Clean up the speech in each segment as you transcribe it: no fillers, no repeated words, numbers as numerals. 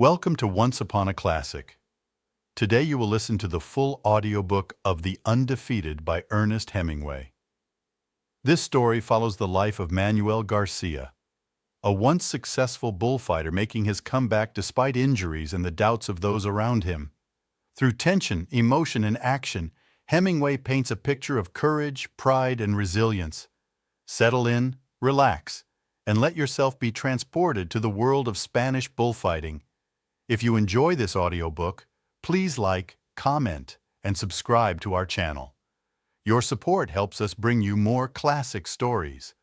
Welcome to Once Upon a Classic. Today you will listen to the full audiobook of The Undefeated by Ernest Hemingway. This story follows the life of Manuel Garcia, a once successful bullfighter making his comeback despite injuries and the doubts of those around him. Through tension, emotion, and action, Hemingway paints a picture of courage, pride, and resilience. Settle in, relax, and let yourself be transported to the world of Spanish bullfighting. If you enjoy this audiobook, please like, comment, and subscribe to our channel. Your support helps us bring you more classic stories.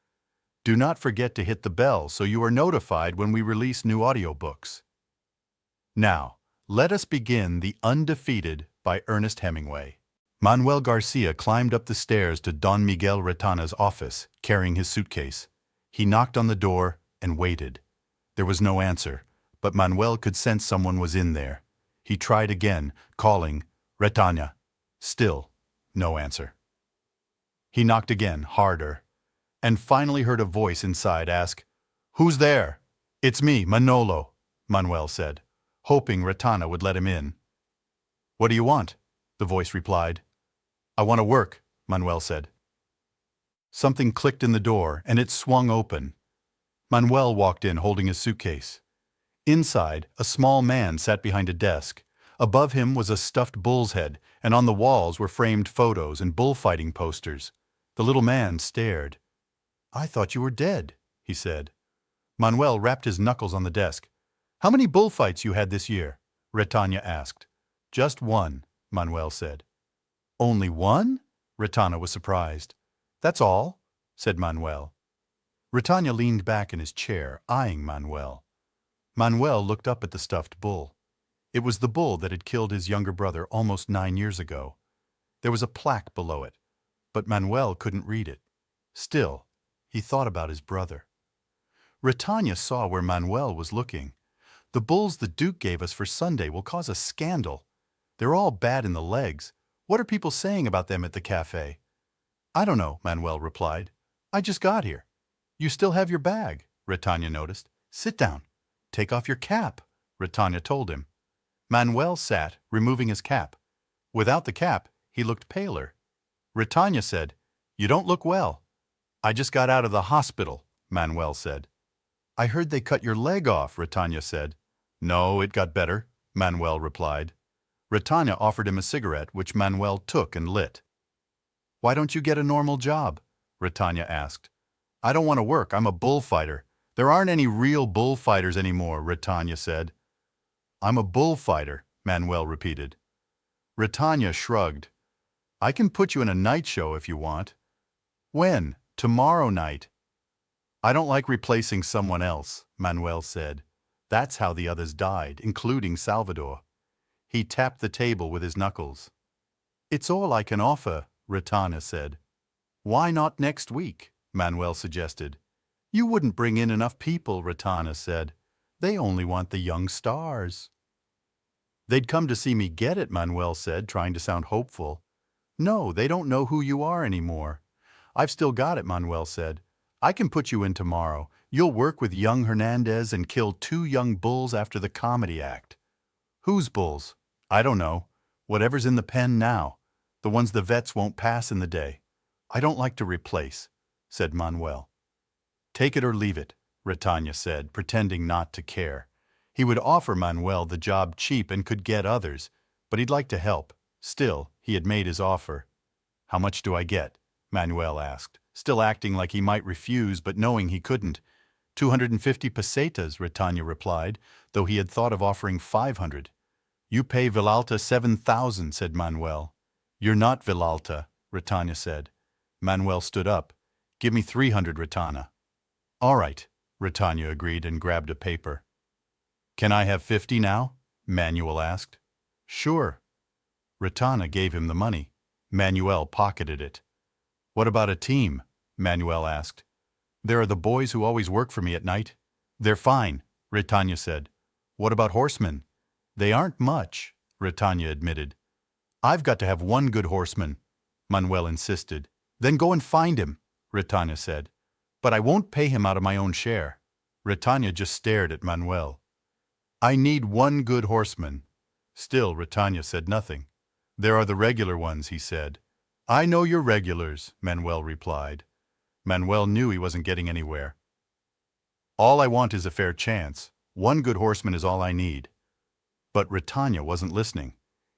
Do not forget to hit the bell so you are notified when we release new audiobooks. Now, let us begin The Undefeated by Ernest Hemingway. Manuel Garcia climbed up the stairs to Don Miguel Retana's office, carrying his suitcase. He knocked on the door and waited. There was no answer, but Manuel could sense someone was in there. He tried again, calling, "Retana." Still, no answer. He knocked again, harder, and finally heard a voice inside ask, "Who's there?" "It's me, Manolo," Manuel said, hoping Retana would let him in. "What do you want?" the voice replied. "I want to work," Manuel said. Something clicked in the door, and it swung open. Manuel walked in holding his suitcase. Inside, a small man sat behind a desk. Above him was a stuffed bull's head, and on the walls were framed photos and bullfighting posters. The little man stared. "I thought you were dead," he said. Manuel rapped his knuckles on the desk. "How many bullfights you had this year?" Retana asked. "Just one," Manuel said. "Only one?" Retana was surprised. "That's all," said Manuel. Retana leaned back in his chair, eyeing Manuel. Manuel looked up at the stuffed bull. It was the bull that had killed his younger brother almost 9 years ago. There was a plaque below it, but Manuel couldn't read it. Still, he thought about his brother. Retana saw where Manuel was looking. "The bulls the Duke gave us for Sunday will cause a scandal. They're all bad in the legs. What are people saying about them at the cafe?" "I don't know," Manuel replied. "I just got here." "You still have your bag," Retana noticed. "Sit down. Take off your cap," Retana told him. Manuel sat, removing his cap. Without the cap, he looked paler. Retana said, "You don't look well." "I just got out of the hospital," Manuel said. "I heard they cut your leg off," Retana said. "No, it got better," Manuel replied. Retana offered him a cigarette, which Manuel took and lit. "Why don't you get a normal job?" Retana asked. "I don't want to work. I'm a bullfighter." "There aren't any real bullfighters anymore," Retana said. "I'm a bullfighter," Manuel repeated. Retana shrugged. "I can put you in a night show if you want." "When?" "Tomorrow night." "I don't like replacing someone else," Manuel said. "That's how the others died, including Salvador." He tapped the table with his knuckles. "It's all I can offer," Retana said. "Why not next week?" Manuel suggested. "You wouldn't bring in enough people," Retana said. "They only want the young stars." "They'd come to see me get it," Manuel said, trying to sound hopeful. "No, they don't know who you are anymore." "I've still got it," Manuel said. "I can put you in tomorrow. You'll work with young Hernandez and kill 2 young bulls after the comedy act." "Whose bulls?" "I don't know. Whatever's in the pen now. The ones the vets won't pass in the day." "I don't like to replace," said Manuel. "Take it or leave it," Retana said, pretending not to care. He would offer Manuel the job cheap and could get others, but he'd like to help. Still, he had made his offer. "How much do I get?" Manuel asked, still acting like he might refuse but knowing he couldn't. 250 pesetas, Retana replied, though he had thought of offering 500. "You pay Villalta 7,000, said Manuel. "You're not Villalta," Retana said. Manuel stood up. "Give me 300, Retana." "All right," Retana agreed and grabbed a paper. "Can I have 50 now?" Manuel asked. "Sure." Retana gave him the money. Manuel pocketed it. "What about a team?" Manuel asked. "There are the boys who always work for me at night." "They're fine," Retana said. "What about horsemen?" "They aren't much," Retana admitted. "I've got to have one good horseman," Manuel insisted. "Then go and find him," Retana said. "But I won't pay him out of my own share." Retana just stared at Manuel. I need one good horseman. Still, Retanya said nothing. There are the regular ones, he said. I know your regulars, Manuel replied. Manuel knew he wasn't getting anywhere. All I want is a fair chance. One good horseman is all I need. But Retanya wasn't listening.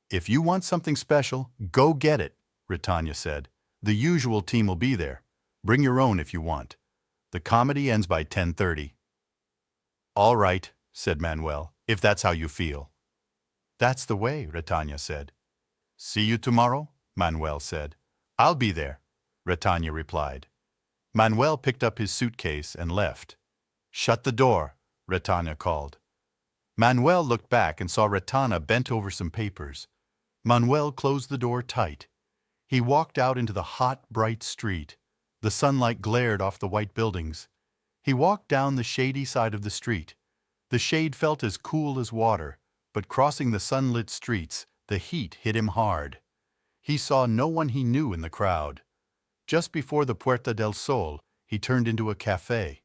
If you want something special, go get it, Retanya said. The usual team will be there. Bring your own if you want. The comedy ends by 10:30. All right, said Manuel, if that's how you feel. That's the way, Retanya said. See you tomorrow, Manuel said. I'll be there, Retanya replied. Manuel picked up his suitcase and left. Shut the door, Retanya called. Manuel looked back and saw Retanya bent over some papers. Manuel closed the door tight. He walked out into the hot, bright street. The sunlight glared off the white buildings. He walked down the shady side of the street. The shade felt as cool as water, but crossing the sunlit streets, the heat hit him hard. He saw no one he knew in the crowd. Just before the Puerta del Sol, he turned into a cafe.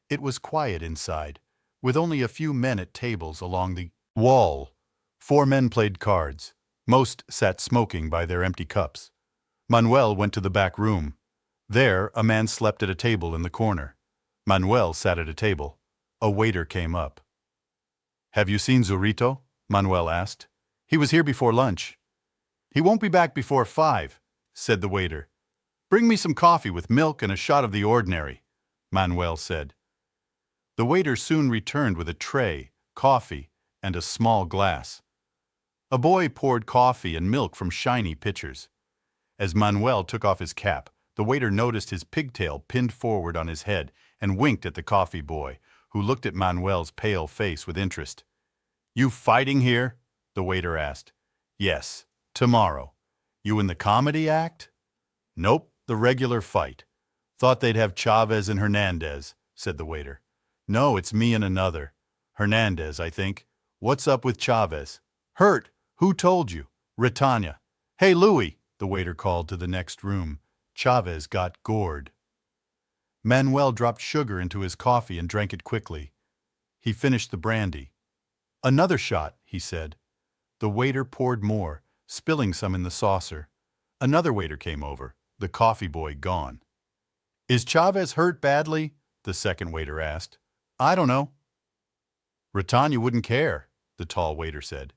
It was quiet inside, with only a few men at tables along the wall. 4 men played cards. Most sat smoking by their empty cups. Manuel went to the back room. There, a man slept at a table in the corner. Manuel sat at a table. A waiter came up. Have you seen Zurito? Manuel asked. He was here before lunch. He won't be back before 5, said the waiter. Bring me some coffee with milk and a shot of the ordinary, Manuel said. The waiter soon returned with a tray, coffee, and a small glass. A boy poured coffee and milk from shiny pitchers. As Manuel took off his cap, the waiter noticed his pigtail pinned forward on his head and winked at the coffee boy, who looked at Manuel's pale face with interest. You fighting here? The waiter asked. Yes, tomorrow. You in the comedy act? Nope, the regular fight. Thought they'd have Chavez and Hernandez, said the waiter. No, it's me and another. Hernandez, I think. What's up with Chavez? Hurt. Who told you? Retanya. Hey, Louis, the waiter called to the next room. Chavez got gored. Manuel dropped sugar into his coffee and drank it quickly. He finished the brandy. Another shot, he said. The waiter poured more, spilling some in the saucer. Another waiter came over, the coffee boy gone. Is Chavez hurt badly? The second waiter asked. I don't know. Retanya wouldn't care, the tall waiter said.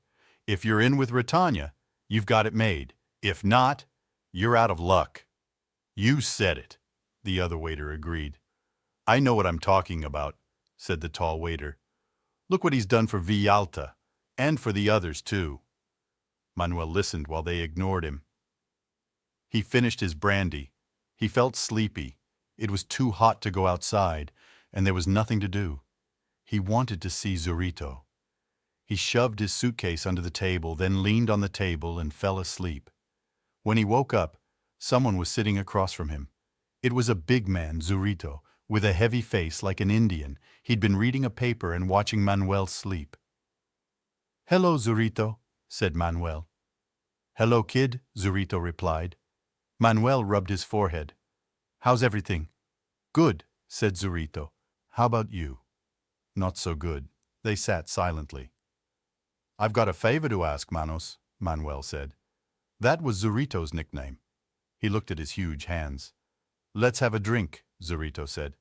If you're in with Retanya, you've got it made. If not, you're out of luck. You said it, the other waiter agreed. I know what I'm talking about, said the tall waiter. Look what he's done for Villalta, and for the others too. Manuel listened while they ignored him. He finished his brandy. He felt sleepy. It was too hot to go outside, and there was nothing to do. He wanted to see Zurito. He shoved his suitcase under the table, then leaned on the table and fell asleep. When he woke up, someone was sitting across from him. It was a big man, Zurito, with a heavy face like an Indian. He'd been reading a paper and watching Manuel sleep. Hello, Zurito, said Manuel. Hello, kid, Zurito replied. Manuel rubbed his forehead. How's everything? Good, said Zurito. How about you? Not so good. They sat silently. I've got a favor to ask, Manos, Manuel said. That was Zurito's nickname. He looked at his huge hands. Let's have a drink, Zurito said.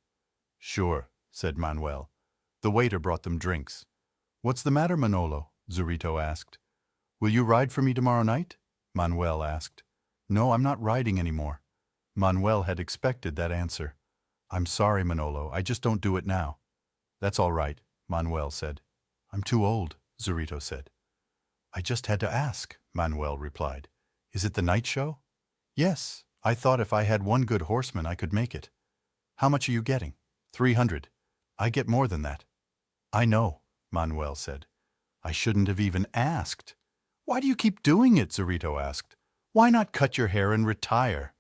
Sure, said Manuel. The waiter brought them drinks. What's the matter, Manolo? Zurito asked. Will you ride for me tomorrow night? Manuel asked. No, I'm not riding anymore. Manuel had expected that answer. I'm sorry, Manolo, I just don't do it now. That's all right, Manuel said. I'm too old, Zurito said. I just had to ask, Manuel replied. Is it the night show? Yes, I thought if I had one good horseman I could make it. How much are you getting? 300. I get more than that. I know, Manuel said. I shouldn't have even asked. Why do you keep doing it? Zurito asked. Why not cut your hair and retire?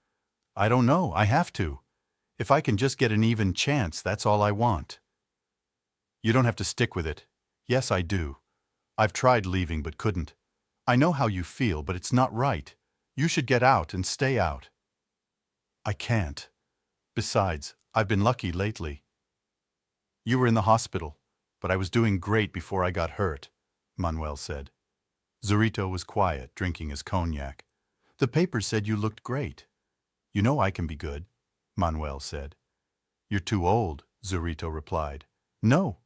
I don't know, I have to. If I can just get an even chance, that's all I want. You don't have to stick with it. Yes, I do. I've tried leaving but couldn't. I know how you feel, but it's not right. You should get out and stay out. I can't. Besides, I've been lucky lately. You were in the hospital. but I was doing great before I got hurt, Manuel said. Zurito was quiet, drinking his cognac. The papers said you looked great. You know I can be good, Manuel said. You're too old, Zurito replied. No,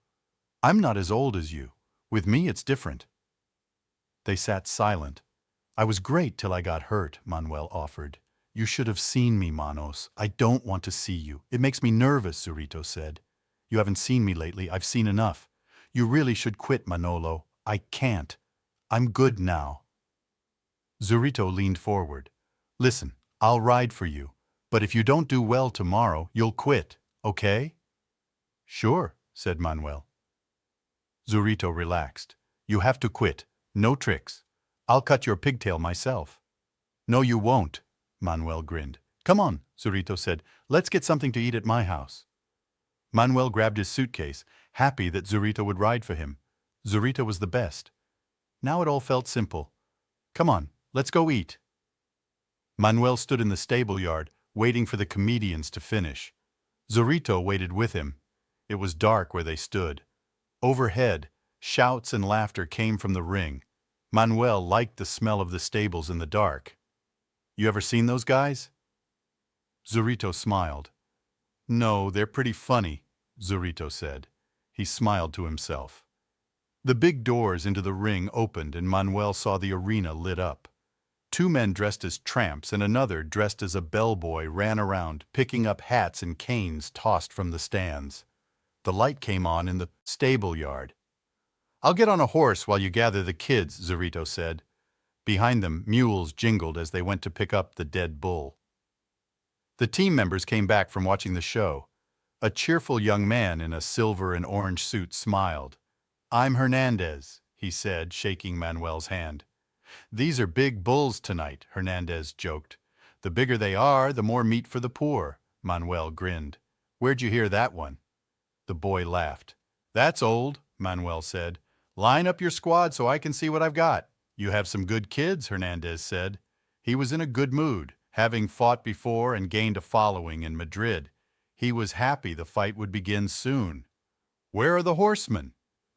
I'm not as old as you. With me it's different. They sat silent. I was great till I got hurt, Manuel offered. You should have seen me, Manos. I don't want to see you. It makes me nervous, Zurito said. You haven't seen me lately. I've seen enough. You really should quit, Manolo. I can't. I'm good now. Zurito leaned forward. Listen, I'll ride for you. But if you don't do well tomorrow, you'll quit, okay? Sure, said Manuel. Zurito relaxed. You have to quit. No tricks. I'll cut your pigtail myself. No, you won't, Manuel grinned. Come on, Zurito said. Let's get something to eat at my house. Manuel grabbed his suitcase, happy that Zurito would ride for him. Zurito was the best. Now it all felt simple. Come on, let's go eat. Manuel stood in the stable yard, waiting for the comedians to finish. Zurito waited with him. It was dark where they stood. Overhead, shouts and laughter came from the ring. Manuel liked the smell of the stables in the dark. You ever seen those guys? Zurito smiled. No, they're pretty funny, Zurito said. He smiled to himself. The big doors into the ring opened and Manuel saw the arena lit up. Two men dressed as tramps and another dressed as a bellboy ran around, picking up hats and canes tossed from the stands. The light came on in the stable yard. I'll get on a horse while you gather the kids, Zurito said. Behind them, mules jingled as they went to pick up the dead bull. The team members came back from watching the show. A cheerful young man in a silver and orange suit smiled. I'm Hernandez, he said, shaking Manuel's hand. These are big bulls tonight, Hernandez joked. The bigger they are, the more meat for the poor, Manuel grinned. Where'd you hear that one? The boy laughed. That's old, Manuel said. Line up your squad so I can see what I've got. You have some good kids, Hernandez said. He was in a good mood, having fought before and gained a following in Madrid. He was happy the fight would begin soon. Where are the horsemen?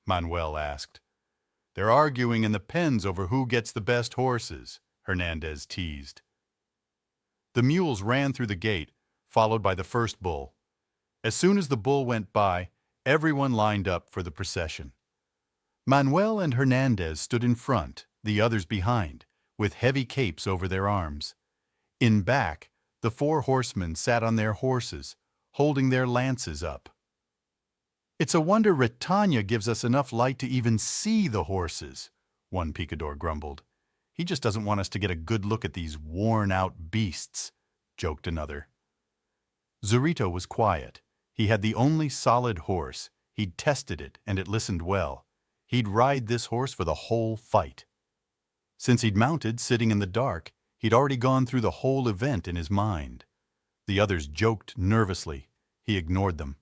Manuel asked. They're arguing in the pens over who gets the best horses, Hernandez teased. The mules ran through the gate, followed by the first bull. As soon as the bull went by, everyone lined up for the procession. Manuel and Hernandez stood in front, the others behind, with heavy capes over their arms. In back, the four horsemen sat on their horses, holding their lances up. It's a wonder Retanya gives us enough light to even see the horses, one picador grumbled. He just doesn't want us to get a good look at these worn-out beasts, joked another. Zurito was quiet. He had the only solid horse. He'd tested it, and it listened well. He'd ride this horse for the whole fight. Since he'd mounted sitting in the dark, he'd already gone through the whole event in his mind. The others joked nervously. He ignored them.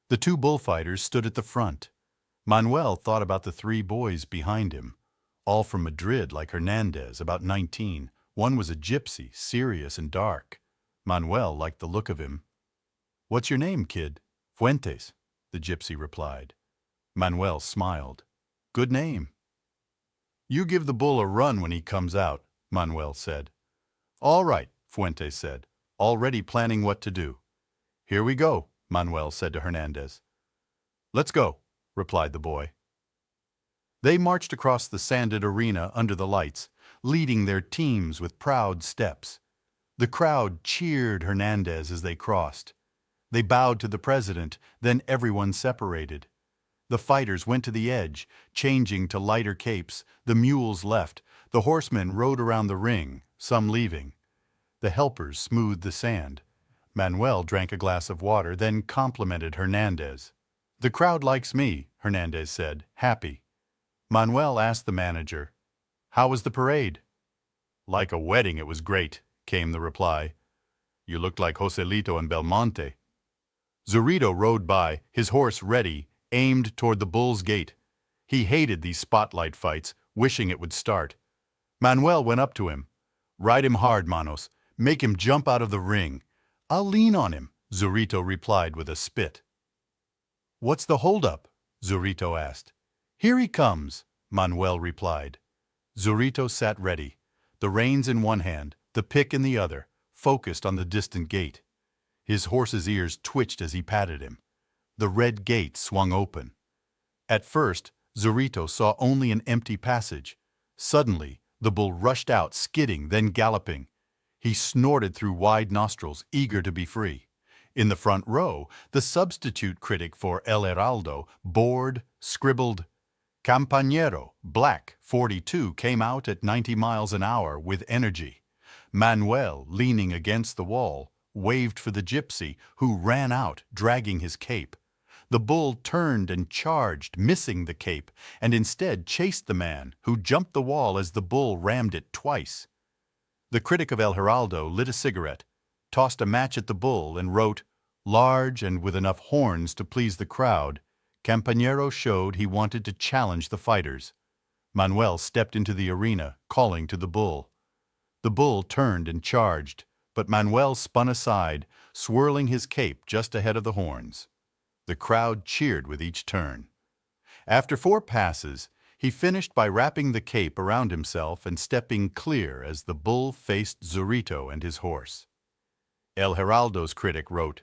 The two bullfighters stood at the front. Manuel thought about the three boys behind him, all from Madrid like Hernandez, about 19. One was a gypsy, serious and dark. Manuel liked the look of him. What's your name, kid? Fuentes, the gypsy replied. Manuel smiled. Good name. You give the bull a run when he comes out, Manuel said. All right, Fuentes said, already planning what to do. Here we go, Manuel said to Hernandez. Let's go, replied the boy. They marched across the sanded arena under the lights, leading their teams with proud steps. The crowd cheered Hernandez as they crossed. They bowed to the president, then everyone separated. The fighters went to the edge, changing to lighter capes. The mules left. The horsemen rode around the ring, some leaving. The helpers smoothed the sand. Manuel drank a glass of water, then complimented Hernandez. The crowd likes me, Hernandez said, happy. Manuel asked the manager, How was the parade? Like a wedding, it was great, came the reply. You looked like Joselito and Belmonte. Zurito rode by, his horse ready, aimed toward the bull's gate. He hated these spotlight fights, wishing it would start. Manuel went up to him. Ride him hard, Manos. Make him jump out of the ring. I'll lean on him, Zurito replied with a spit. What's the holdup? Zurito asked. "Here he comes," Manuel replied. Zurito sat ready, the reins in one hand, the pick in the other, focused on the distant gate. His horse's ears twitched as he patted him. The red gate swung open. At first, Zurito saw only an empty passage. Suddenly, the bull rushed out, skidding, then galloping. He snorted through wide nostrils, eager to be free. In the front row, the substitute critic for El Heraldo, bored, scribbled, "Campañero, black, 42, came out at 90 miles an hour with energy." Manuel, leaning against the wall, waved for the gypsy, who ran out, dragging his cape. The bull turned and charged, missing the cape, and instead chased the man, who jumped the wall as the bull rammed it twice. The critic of El Heraldo lit a cigarette, tossed a match at the bull, and wrote, large and with enough horns to please the crowd, "Campañero showed he wanted to challenge the fighters." Manuel stepped into the arena, calling to the bull. The bull turned and charged, but Manuel spun aside, swirling his cape just ahead of the horns. The crowd cheered with each turn. After 4 passes, he finished by wrapping the cape around himself and stepping clear as the bull faced Zurito and his horse. El Heraldo's critic wrote,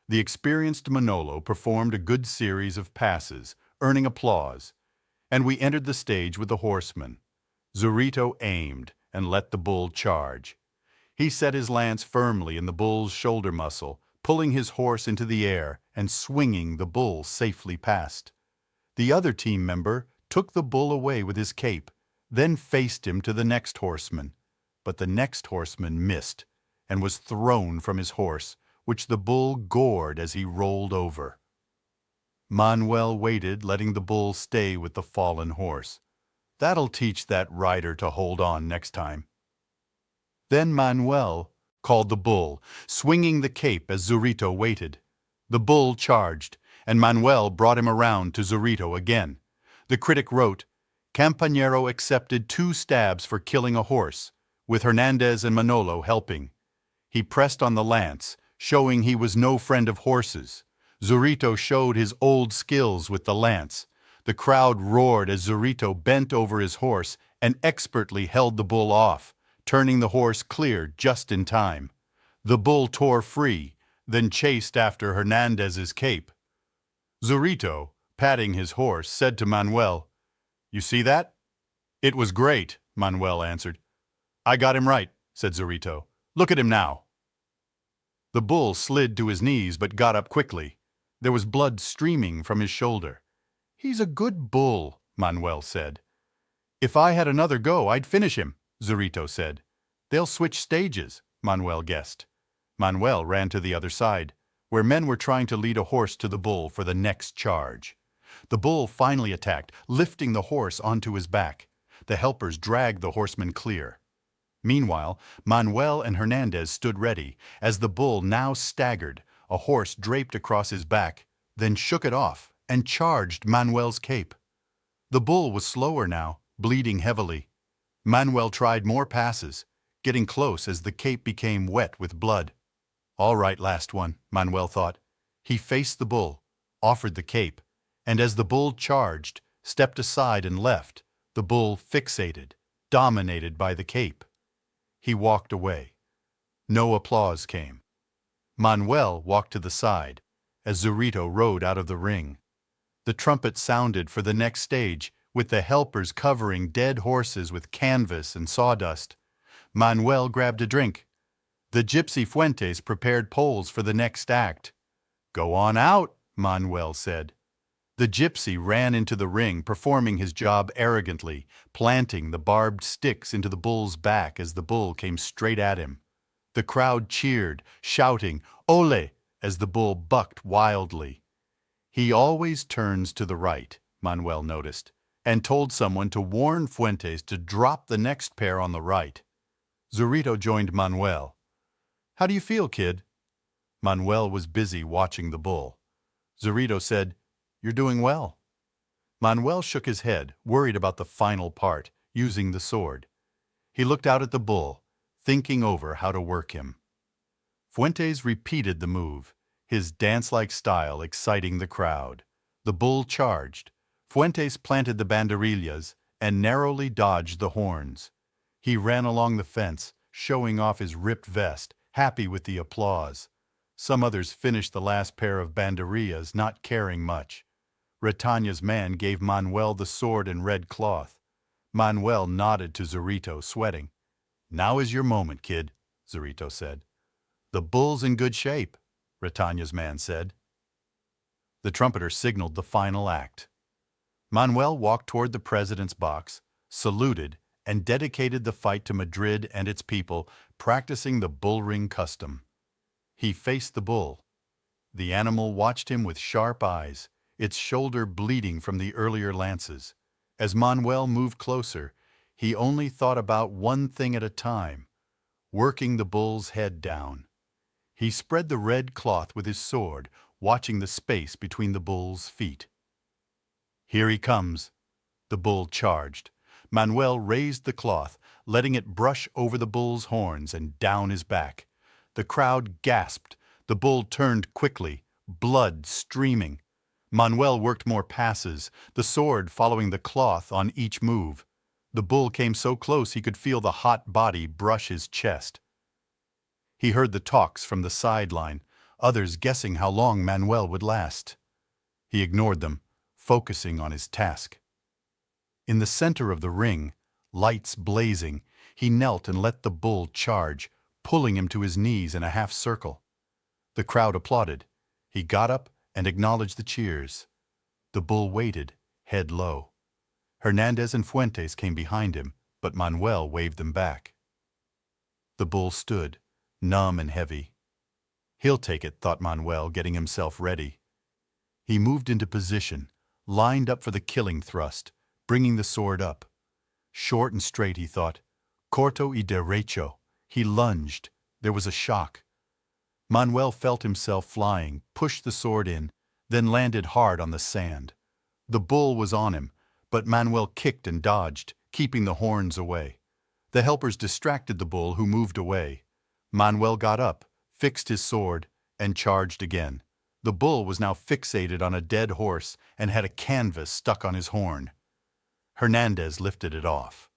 "The experienced Manolo performed a good series of passes, earning applause, and we entered the stage with the horsemen. Zurito aimed and let the bull charge. He set his lance firmly in the bull's shoulder muscle, pulling his horse into the air and swinging the bull safely past. The other team member took the bull away with his cape, then faced him to the next horseman. But the next horseman missed and was thrown from his horse, which the bull gored as he rolled over. Manuel waited, letting the bull stay with the fallen horse. That'll teach that rider to hold on next time." Then Manuel called the bull, swinging the cape as Zurito waited. The bull charged, and Manuel brought him around to Zurito again. The critic wrote, "Campañero accepted 2 stabs for killing a horse, with Hernandez and Manolo helping. He pressed on the lance, showing he was no friend of horses. Zurito showed his old skills with the lance. The crowd roared as Zurito bent over his horse and expertly held the bull off, turning the horse clear just in time. The bull tore free, then chased after Hernandez's cape. Zurito, patting his horse, said to Manuel, "You see that?" "It was great," Manuel answered. "I got him right," said Zurito. "Look at him now." The bull slid to his knees but got up quickly. There was blood streaming from his shoulder. "He's a good bull," Manuel said. "If I had another go, I'd finish him," Zurito said. "They'll switch stages," Manuel guessed. Manuel ran to the other side, where men were trying to lead a horse to the bull for the next charge. The bull finally attacked, lifting the horse onto his back. The helpers dragged the horseman clear. Meanwhile, Manuel and Hernandez stood ready, as the bull now staggered, a horse draped across his back, then shook it off and charged Manuel's cape. The bull was slower now, bleeding heavily. Manuel tried more passes, getting close as the cape became wet with blood. "All right, last one," Manuel thought. He faced the bull, offered the cape, and as the bull charged, stepped aside and left, the bull fixated, dominated by the cape. He walked away. No applause came. Manuel walked to the side as Zurito rode out of the ring. The trumpet sounded for the next stage, with the helpers covering dead horses with canvas and sawdust. Manuel grabbed a drink. The gypsy Fuentes prepared poles for the next act. "Go on out," Manuel said. The gypsy ran into the ring, performing his job arrogantly, planting the barbed sticks into the bull's back as the bull came straight at him. The crowd cheered, shouting, "Ole!" as the bull bucked wildly. "He always turns to the right," Manuel noticed, and told someone to warn Fuentes to drop the next pair on the right. Zurito joined Manuel. "How do you feel, kid?" Manuel was busy watching the bull. Zurito said, "You're doing well." Manuel shook his head, worried about the final part, using the sword. He looked out at the bull, thinking over how to work him. Fuentes repeated the move, his dance-like style exciting the crowd. The bull charged. Fuentes planted the banderillas and narrowly dodged the horns. He ran along the fence, showing off his ripped vest, happy with the applause. Some others finished the last pair of banderillas, not caring much. Retana's man gave Manuel the sword and red cloth. Manuel nodded to Zorito, sweating. "Now is your moment, kid," Zorito said. "The bull's in good shape," Retana's man said. The trumpeter signaled the final act. Manuel walked toward the president's box, saluted, and dedicated the fight to Madrid and its people, practicing the bull-ring custom. He faced the bull. The animal watched him with sharp eyes, its shoulder bleeding from the earlier lances. As Manuel moved closer, he only thought about one thing at a time, working the bull's head down. He spread the red cloth with his sword, watching the space between the bull's feet. "Here he comes." The bull charged. Manuel raised the cloth, letting it brush over the bull's horns and down his back. The crowd gasped. The bull turned quickly, blood streaming. Manuel worked more passes, the sword following the cloth on each move. The bull came so close he could feel the hot body brush his chest. He heard the talks from the sideline, others guessing how long Manuel would last. He ignored them, focusing on his task. In the center of the ring, lights blazing, he knelt and let the bull charge, pulling him to his knees in a half circle. The crowd applauded. He got up and acknowledged the cheers. The bull waited, head low. Hernandez and Fuentes came behind him, but Manuel waved them back. The bull stood, numb and heavy. "He'll take it," thought Manuel, getting himself ready. He moved into position, lined up for the killing thrust, bringing the sword up. Short and straight, he thought. Corto y derecho. He lunged. There was a shock. Manuel felt himself flying, pushed the sword in, then landed hard on the sand. The bull was on him, but Manuel kicked and dodged, keeping the horns away. The helpers distracted the bull, who moved away. Manuel got up, fixed his sword, and charged again. The bull was now fixated on a dead horse and had a canvas stuck on his horn. Hernandez lifted it off.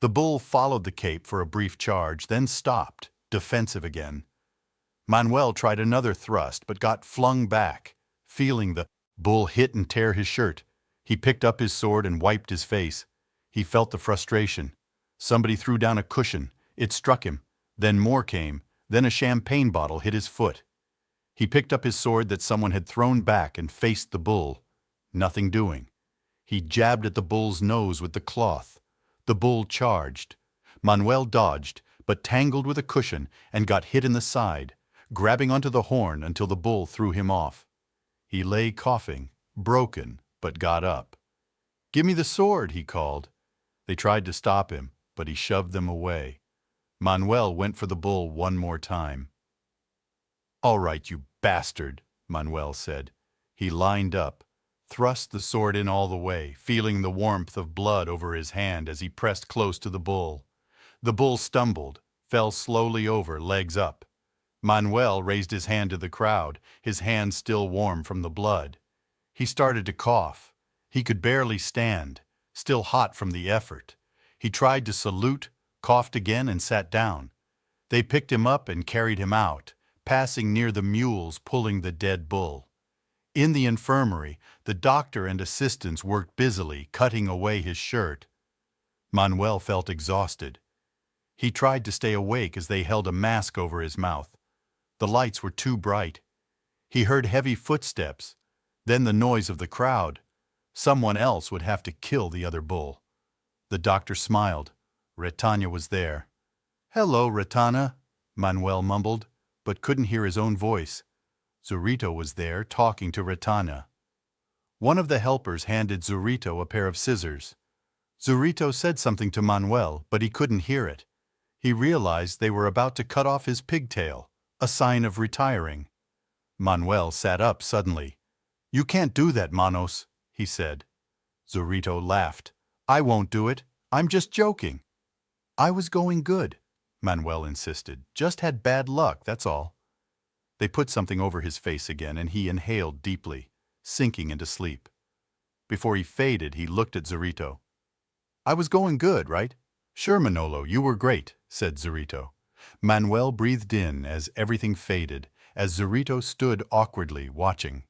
The bull followed the cape for a brief charge, then stopped, defensive again. Manuel tried another thrust, but got flung back. Feeling the bull hit and tear his shirt, he picked up his sword and wiped his face. He felt the frustration. Somebody threw down a cushion. It struck him. Then more came. Then a champagne bottle hit his foot. He picked up his sword that someone had thrown back and faced the bull. Nothing doing. He jabbed at the bull's nose with the cloth. The bull charged. Manuel dodged, but tangled with a cushion and got hit in the side, grabbing onto the horn until the bull threw him off. He lay coughing, broken, but got up. "Give me the sword," he called. They tried to stop him, but he shoved them away. Manuel went for the bull one more time. "All right, you bastard," Manuel said. He lined up, thrust the sword in all the way, feeling the warmth of blood over his hand as he pressed close to the bull. The bull stumbled, fell slowly over, legs up. Manuel raised his hand to the crowd, his hand still warm from the blood. He started to cough. He could barely stand, still hot from the effort. He tried to salute, coughed again, and sat down. They picked him up and carried him out, passing near the mules pulling the dead bull. In the infirmary, the doctor and assistants worked busily, cutting away his shirt. Manuel felt exhausted. He tried to stay awake as they held a mask over his mouth. The lights were too bright. He heard heavy footsteps, then the noise of the crowd. Someone else would have to kill the other bull. The doctor smiled. Retana was there. "Hello, Retana," Manuel mumbled, but couldn't hear his own voice. Zorito was there, talking to Retana. One of the helpers handed Zorito a pair of scissors. Zorito said something to Manuel, but he couldn't hear it. He realized they were about to cut off his pigtail, a sign of retiring. Manuel sat up suddenly. "You can't do that, Manos," he said. Zorito laughed. "I won't do it. I'm just joking." "I was going good," Manuel insisted. "Just had bad luck, that's all." They put something over his face again, and he inhaled deeply. sinking into sleep. Before he faded, he looked at Zorito. "I was going good, right?" "Sure, Manolo, you were great," said Zorito. Manuel breathed in as everything faded, as Zorito stood awkwardly watching.